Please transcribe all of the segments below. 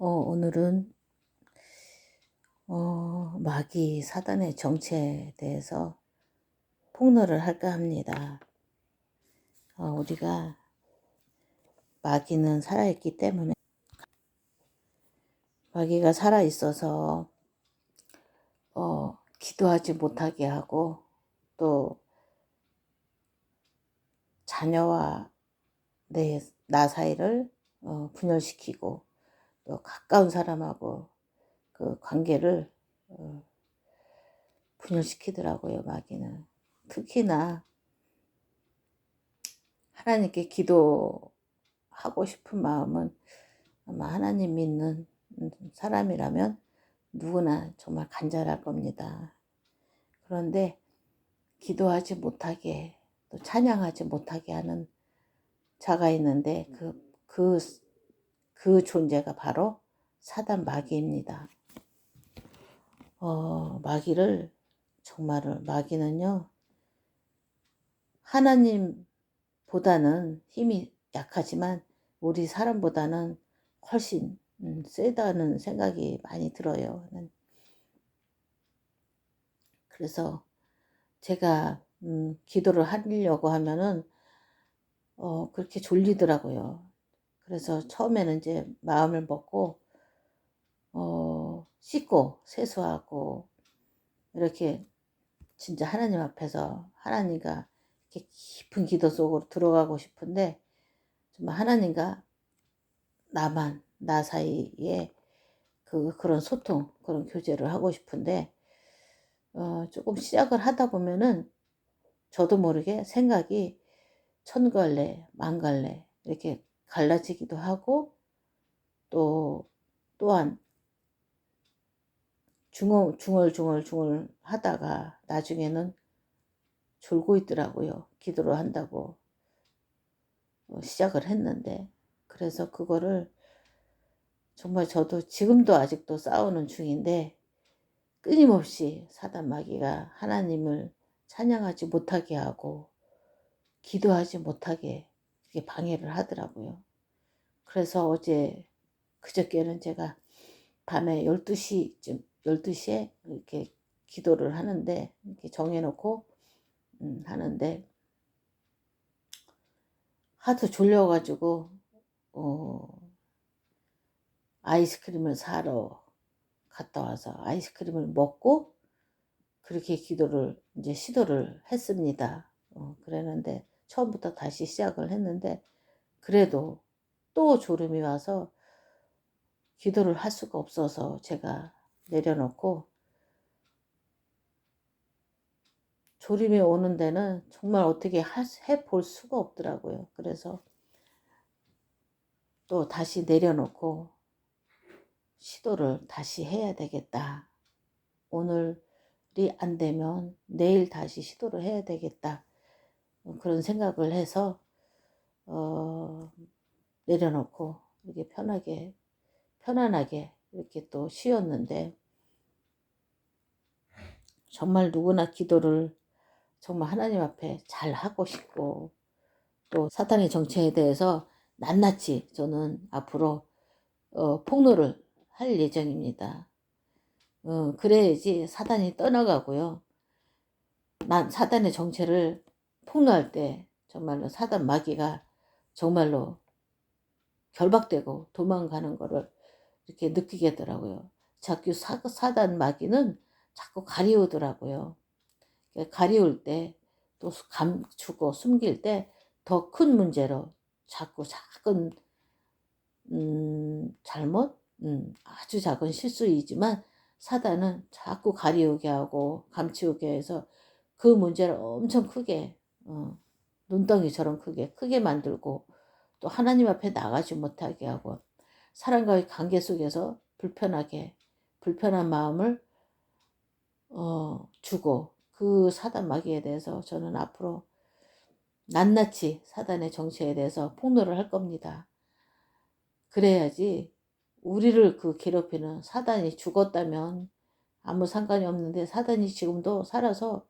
오늘은 마귀 사단의 정체에 대해서 폭로를 할까 합니다. 우리가 마귀는 살아있기 때문에 마귀가 살아있어서 기도하지 못하게 하고 또 자녀와 나 사이를 분열시키고 또 가까운 사람하고 그 관계를 분열시키더라고요. 마귀는 특히나 하나님께 기도하고 싶은 마음은 아마 하나님 믿는 사람이라면 누구나 정말 간절할 겁니다. 그런데 기도하지 못하게 또 찬양하지 못하게 하는 자가 있는데 그 존재가 바로 사단 마귀입니다. 마귀는요, 하나님보다는 힘이 약하지만 우리 사람보다는 훨씬 세다는 생각이 많이 들어요. 그래서 제가 기도를 하려고 하면은 그렇게 졸리더라고요. 그래서 처음에는 이제 마음을 먹고 씻고 세수하고 이렇게 진짜 하나님 앞에서 하나님과 이렇게 깊은 기도 속으로 들어가고 싶은데 정말 하나님과 나 사이에 그런 소통, 그런 교제를 하고 싶은데 조금 시작을 하다 보면은 저도 모르게 생각이 천갈래, 만갈래 이렇게 갈라지기도 하고 또한 중얼 하다가 나중에는 졸고 있더라고요. 기도를 한다고 시작을 했는데. 그래서 그거를 정말 저도 지금도 아직도 싸우는 중인데 끊임없이 사단 마귀가 하나님을 찬양하지 못하게 하고 기도하지 못하게 이렇게 방해를 하더라고요. 그래서 그저께는 제가 밤에 12시에 이렇게 기도를 하는데, 이렇게 정해놓고 하는데 하도 졸려가지고 아이스크림을 사러 갔다 와서 아이스크림을 먹고 그렇게 기도를 이제 시도를 했습니다. 그랬는데 처음부터 다시 시작을 했는데 그래도 또 졸음이 와서 기도를 할 수가 없어서 제가 내려놓고, 졸음이 오는 데는 정말 어떻게 해볼 수가 없더라고요. 그래서 또 다시 내려놓고 시도를 다시 해야 되겠다. 오늘이 안 되면 내일 다시 시도를 해야 되겠다. 그런 생각을 해서 내려놓고 이렇게 편안하게 이렇게 또 쉬었는데, 정말 누구나 기도를 정말 하나님 앞에 잘 하고 싶고 또 사탄의 정체에 대해서 낱낱이 저는 앞으로 폭로를 할 예정입니다. 그래야지 사단이 떠나가고요. 사단의 정체를 폭로할 때 정말로 사단 마귀가 정말로 결박되고 도망가는 거를 이렇게 느끼게 되더라고요. 자꾸 사단 마귀는 자꾸 가리우더라고요. 가리울 때 또 감추고 숨길 때 더 큰 문제로 자꾸 작은 잘못, 아주 작은 실수이지만 사단은 자꾸 가리우게 하고 감추게 해서 그 문제를 엄청 크게 눈덩이처럼 크게 만들고 또 하나님 앞에 나가지 못하게 하고 사람과의 관계 속에서 불편한 마음을 주고, 그 사단 마귀에 대해서 저는 앞으로 낱낱이 사단의 정체에 대해서 폭로를 할 겁니다. 그래야지 우리를 괴롭히는 사단이 죽었다면 아무 상관이 없는데 사단이 지금도 살아서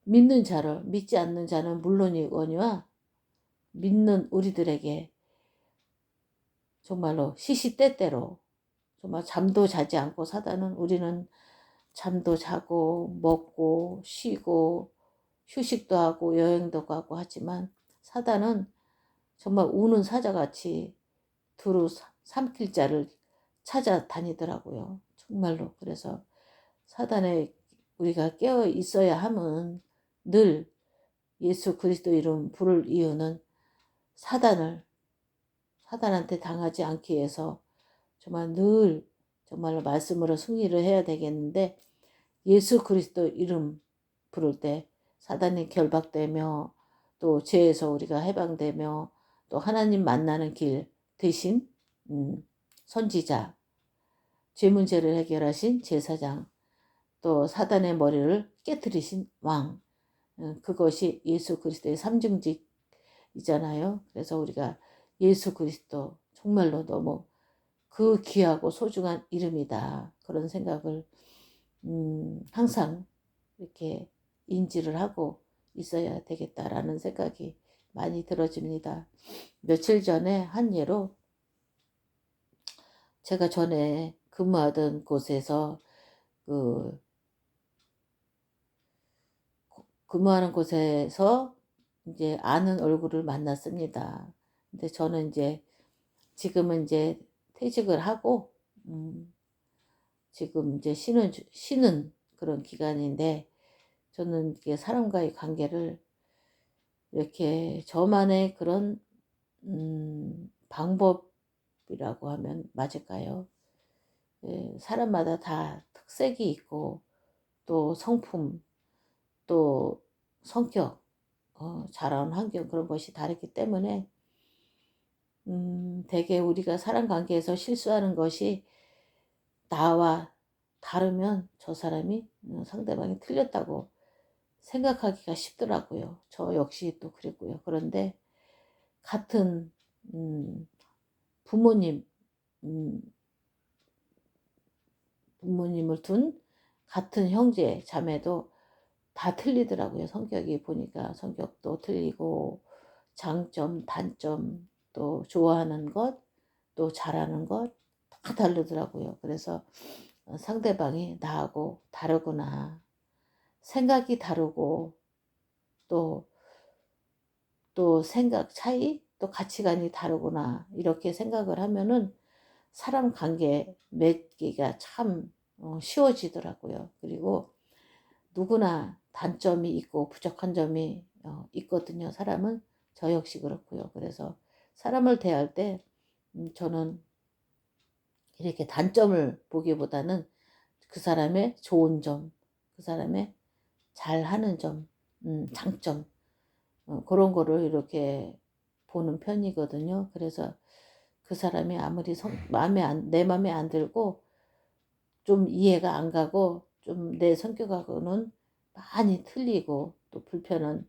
믿지 않는 자는 물론이거니와 믿는 우리들에게 정말로 시시때때로 정말 잠도 자지 않고 사단은, 우리는 잠도 자고 먹고 쉬고 휴식도 하고 여행도 가고 하지만 사단은 정말 우는 사자같이 두루 삼킬 자를 찾아다니더라고요. 정말로. 그래서 사단에 우리가 깨어 있어야 함은, 늘 예수 그리스도 이름 부를 이유는 사단한테 당하지 않기 위해서 정말 늘 정말로 말씀으로 승리를 해야 되겠는데, 예수 그리스도 이름 부를 때 사단이 결박되며 또 죄에서 우리가 해방되며 또 하나님 만나는 길 대신 선지자, 죄 문제를 해결하신 제사장, 또 사단의 머리를 깨뜨리신 왕, 그것이 예수 그리스도의 삼중직이잖아요. 그래서 우리가 예수 그리스도 정말로 너무 그 귀하고 소중한 이름이다, 그런 생각을 항상 이렇게 인지를 하고 있어야 되겠다라는 생각이 많이 들어집니다. 며칠 전에 한 예로, 제가 전에 근무하던 곳에서 근무하는 곳에서 이제 아는 얼굴을 만났습니다. 근데 저는 이제 지금은 이제 퇴직을 하고 지금 이제 쉬는 그런 기간인데, 저는 이게 사람과의 관계를 이렇게 저만의 그런 방법이라고 하면 맞을까요? 예, 사람마다 다 특색이 있고 또 성품, 또 성격, 자라온 환경, 그런 것이 다르기 때문에 되게 우리가 사람 관계에서 실수하는 것이 나와 다르면 저 사람이 상대방이 틀렸다고 생각하기가 쉽더라고요. 저 역시 또 그랬고요. 그런데 같은 부모님, 음, 부모님을 둔 같은 형제 자매도 다 틀리더라고요. 성격이 보니까 성격도 틀리고 장점, 단점, 또 좋아하는 것, 또 잘하는 것 다 다르더라고요. 그래서 상대방이 나하고 다르구나, 생각이 다르고 또 생각 차이, 또 가치관이 다르구나, 이렇게 생각을 하면은 사람 관계 맺기가 참 쉬워지더라고요. 그리고 누구나 단점이 있고 부족한 점이 있거든요. 사람은, 저 역시 그렇고요. 그래서 사람을 대할 때 저는 이렇게 단점을 보기보다는 그 사람의 좋은 점, 그 사람의 잘하는 점, 장점, 그런 거를 이렇게 보는 편이거든요. 그래서 그 사람이 아무리 내 마음에 안 들고 좀 이해가 안 가고 좀 내 성격하고는 많이 틀리고 또 불편한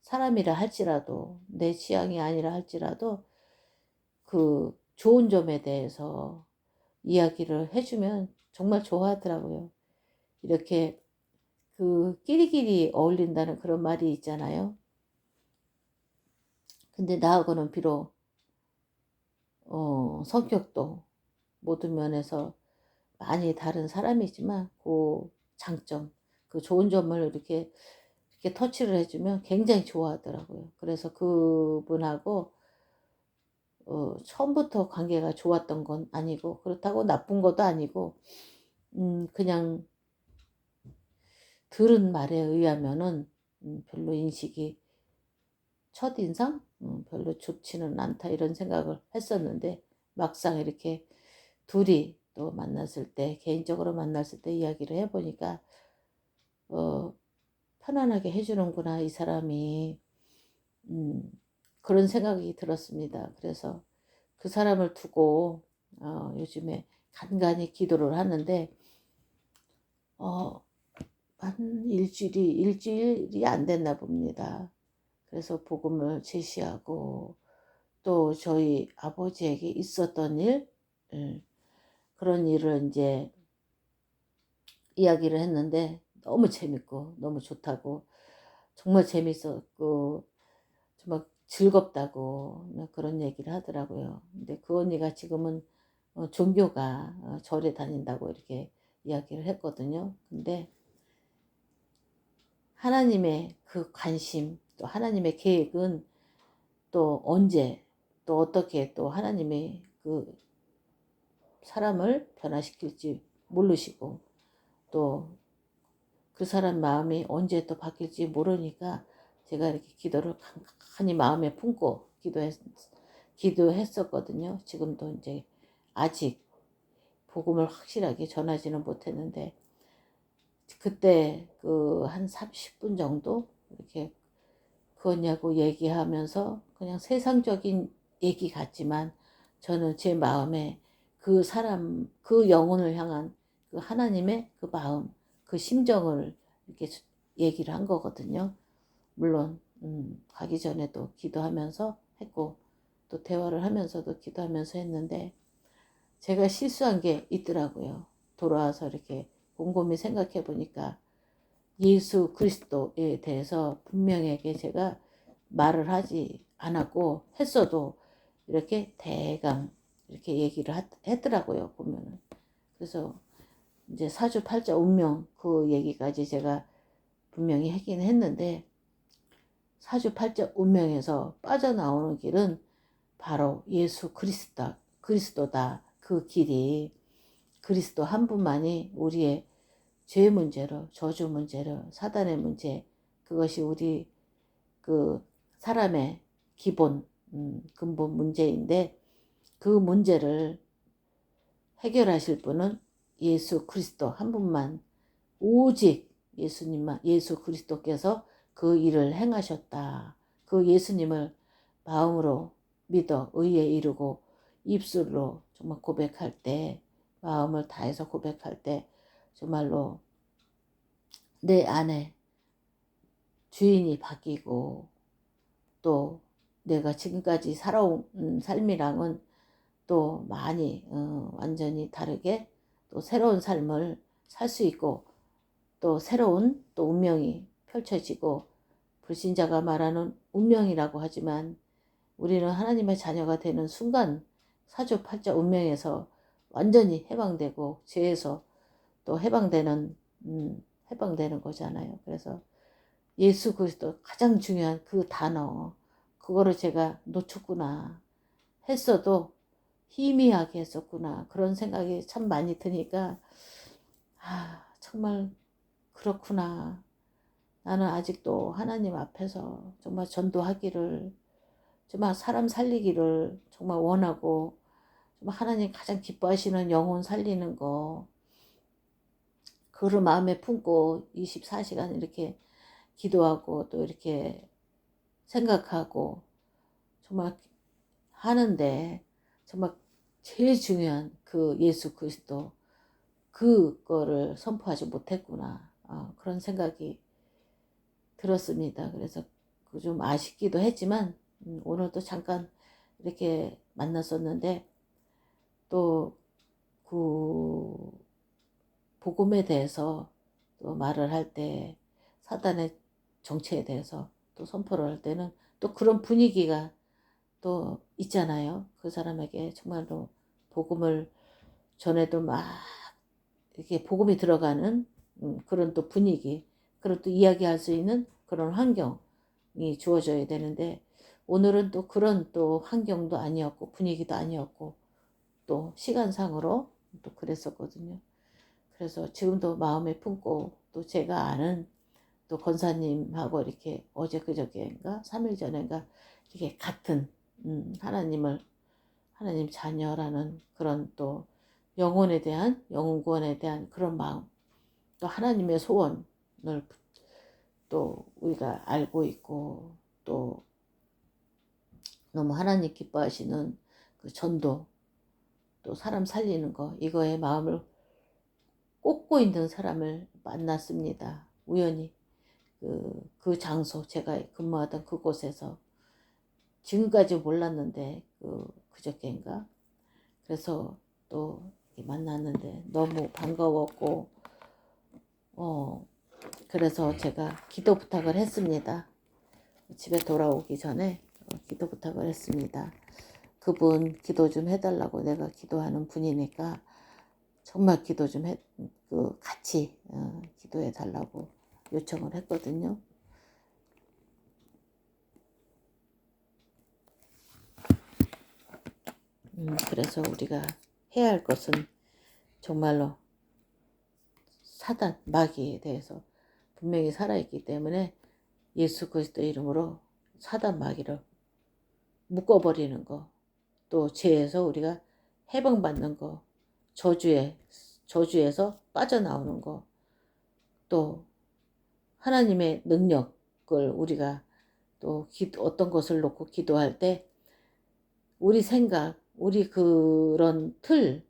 사람이라 할지라도, 내 취향이 아니라 할지라도 그 좋은 점에 대해서 이야기를 해주면 정말 좋아하더라고요. 이렇게 그 끼리끼리 어울린다는 그런 말이 있잖아요. 근데 나하고는 비록 성격도 모든 면에서 많이 다른 사람이지만 그 장점, 그 좋은 점을 이렇게 터치를 해주면 굉장히 좋아하더라고요. 그래서 그분하고 처음부터 관계가 좋았던 건 아니고, 그렇다고 나쁜 것도 아니고, 그냥 들은 말에 의하면은 별로 인식이, 첫인상 별로 좋지는 않다, 이런 생각을 했었는데, 막상 이렇게 둘이 또 만났을 때, 개인적으로 만났을 때 이야기를 해보니까 편안하게 해주는구나, 이 사람이. 그런 생각이 들었습니다. 그래서 그 사람을 두고 요즘에 간간히 기도를 하는데, 한 일주일이 안 됐나 봅니다. 그래서 복음을 제시하고 또 저희 아버지에게 있었던 일, 그런 일을 이제 이야기를 했는데, 너무 재밌고 너무 좋다고, 정말 재밌었고 정말 즐겁다고 그런 얘기를 하더라고요. 근데 그 언니가 지금은 종교가 절에 다닌다고 이렇게 이야기를 했거든요. 근데 하나님의 그 관심, 또 하나님의 계획은 또 언제, 또 어떻게 또 하나님의 그 사람을 변화시킬지 모르시고, 또 그 사람 마음이 언제 또 바뀔지 모르니까 제가 이렇게 기도를 간간히 마음에 품고 기도했었거든요. 지금도 이제 아직 복음을 확실하게 전하지는 못했는데, 그때 그 한 30분 정도 이렇게 그거냐고 얘기하면서 그냥 세상적인 얘기 같지만, 저는 제 마음에 그 사람, 그 영혼을 향한 그 하나님의 그 마음, 그 심정을 이렇게 얘기를 한 거거든요. 물론 가기 전에도 기도하면서 했고, 또 대화를 하면서도 기도하면서 했는데, 제가 실수한 게 있더라고요. 돌아와서 이렇게 곰곰이 생각해 보니까 예수 그리스도에 대해서 분명하게 제가 말을 하지 않았고, 했어도 이렇게 대강 이렇게 얘기를 했더라고요, 보면은. 그래서 이제 사주팔자 운명 그 얘기까지 제가 분명히 하긴 했는데, 사주팔자 운명에서 빠져나오는 길은 바로 예수 그리스도다. 그 길이 그리스도 한 분만이 우리의 죄 문제로, 저주 문제로, 사단의 문제, 그것이 우리 그 사람의 기본 근본 문제인데, 그 문제를 해결하실 분은 예수 그리스도 한 분만, 오직 예수님만, 예수 그리스도께서 그 일을 행하셨다. 그 예수님을 마음으로 믿어 의에 이르고 입술로 정말 고백할 때, 마음을 다해서 고백할 때 정말로 내 안에 주인이 바뀌고, 또 내가 지금까지 살아온 삶이랑은 또 많이 완전히 다르게 또 새로운 삶을 살 수 있고, 또 새로운 또 운명이 펼쳐지고, 불신자가 말하는 운명이라고 하지만 우리는 하나님의 자녀가 되는 순간 사주팔자 운명에서 완전히 해방되고, 죄에서 또 해방되는 거잖아요. 그래서 예수 그리스도 가장 중요한 그 단어, 그거를 제가 놓쳤구나 했어도 희미하게 했었구나, 그런 생각이 참 많이 드니까, 정말 그렇구나. 나는 아직도 하나님 앞에서 정말 전도하기를, 정말 사람 살리기를 정말 원하고, 정말 하나님 가장 기뻐하시는 영혼 살리는 거, 그를 마음에 품고 24시간 이렇게 기도하고 또 이렇게 생각하고 정말 하는데, 정말 제일 중요한 그 예수 그리스도, 그거를 선포하지 못했구나, 그런 생각이 들었습니다. 그래서 그 좀 아쉽기도 했지만, 오늘도 잠깐 이렇게 만났었는데, 또 그 복음에 대해서 또 말을 할 때, 사단의 정체에 대해서 또 선포를 할 때는 또 그런 분위기가 또 있잖아요. 그 사람에게 정말로 복음을 전해도 막 이렇게 복음이 들어가는 그런 또 분위기, 그런 또 이야기할 수 있는 그런 환경이 주어져야 되는데, 오늘은 또 그런 또 환경도 아니었고 분위기도 아니었고 또 시간상으로 또 그랬었거든요. 그래서 지금도 마음에 품고, 또 제가 아는 또 권사님하고 이렇게 어제 그저께인가 3일 전인가 이렇게 같은 하나님 자녀라는 그런 또 영혼에 대한, 영혼 구원에 대한 그런 마음, 또 하나님의 소원을 또 우리가 알고 있고, 또 너무 하나님 기뻐하시는 그 전도, 또 사람 살리는 거, 이거에 마음을 꽂고 있는 사람을 만났습니다. 우연히 그 장소, 제가 근무하던 그곳에서, 지금까지 몰랐는데 그저께인가, 그래서 또 만났는데 너무 반가웠고, 그래서 제가 기도 부탁을 했습니다. 집에 돌아오기 전에 기도 부탁을 했습니다. 그분 기도 좀 해달라고 내가 기도하는 분이니까 정말 기도 좀 같이 기도해 달라고 요청을 했거든요. 그래서 우리가 해야 할 것은 정말로 사단, 마귀에 대해서 분명히 살아있기 때문에 예수 그리스도 이름으로 사단 마귀를 묶어버리는 거, 또 죄에서 우리가 해방받는 거, 저주에서 빠져나오는 거, 또 하나님의 능력을 우리가 또 어떤 것을 놓고 기도할 때 우리 생각, 우리 그런 틀,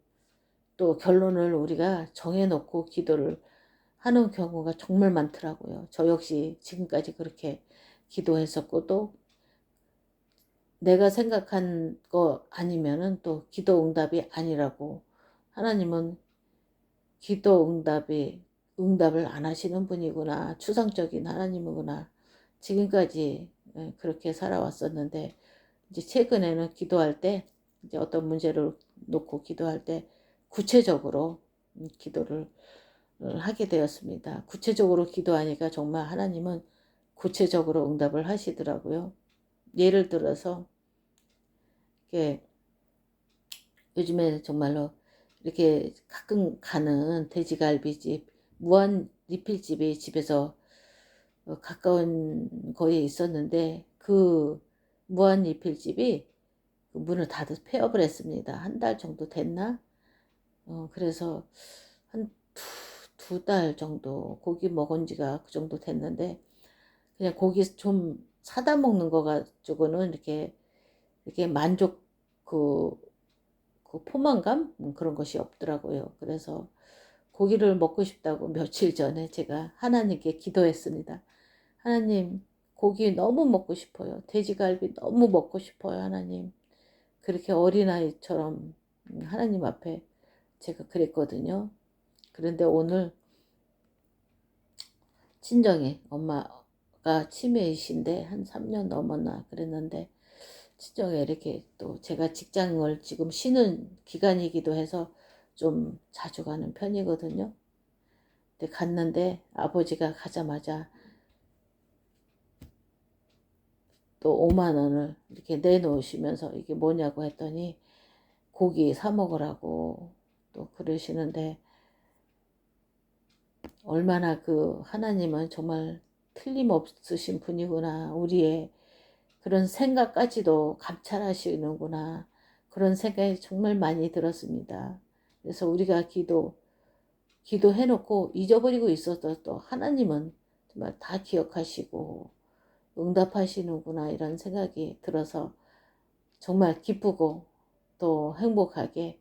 또 결론을 우리가 정해놓고 기도를 하는 경우가 정말 많더라고요. 저 역시 지금까지 그렇게 기도했었고, 또 내가 생각한 거 아니면은 또 기도 응답이 아니라고, 하나님은 응답을 안 하시는 분이구나, 추상적인 하나님이구나, 지금까지 그렇게 살아왔었는데, 이제 최근에는 기도할 때, 이제 어떤 문제를 놓고 기도할 때 구체적으로 기도를 하게 되었습니다. 구체적으로 기도하니까 정말 하나님은 구체적으로 응답을 하시더라고요. 예를 들어서 이렇게 요즘에 정말로 이렇게 가끔 가는 돼지갈비집, 무한 리필집이 집에서 가까운 거리에 있었는데, 그 무한 리필집이 문을 폐업을 했습니다. 한 달 정도 됐나? 그래서 한 두 달 정도 고기 먹은 지가 그 정도 됐는데, 그냥 고기 좀 사다 먹는 거 가지고는 이렇게 만족, 그, 그 포만감? 그런 것이 없더라고요. 그래서 고기를 먹고 싶다고 며칠 전에 제가 하나님께 기도했습니다. 하나님, 고기 너무 먹고 싶어요. 돼지갈비 너무 먹고 싶어요, 하나님. 그렇게 어린아이처럼 하나님 앞에 제가 그랬거든요. 그런데 오늘 친정에 엄마가 치매이신데 한 3년 넘었나 그랬는데, 친정에 이렇게 또 제가 직장을 지금 쉬는 기간이기도 해서 좀 자주 가는 편이거든요. 근데 갔는데 아버지가 가자마자 또 5만 원을 이렇게 내놓으시면서 이게 뭐냐고 했더니 고기 사 먹으라고 또 그러시는데, 얼마나 그 하나님은 정말 틀림없으신 분이구나, 우리의 그런 생각까지도 감찰하시는구나, 그런 생각이 정말 많이 들었습니다. 그래서 우리가 기도해놓고 잊어버리고 있어도 또 하나님은 정말 다 기억하시고 응답하시는구나, 이런 생각이 들어서 정말 기쁘고 또 행복하게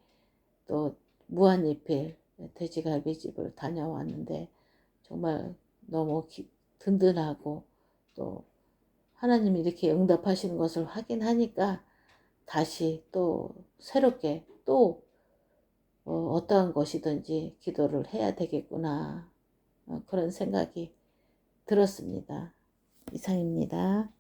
또 무한리필 돼지갈비집을 다녀왔는데, 정말 너무 든든하고 또 하나님이 이렇게 응답하시는 것을 확인하니까 다시 또 새롭게 또 어떠한 것이든지 기도를 해야 되겠구나, 그런 생각이 들었습니다. 이상입니다.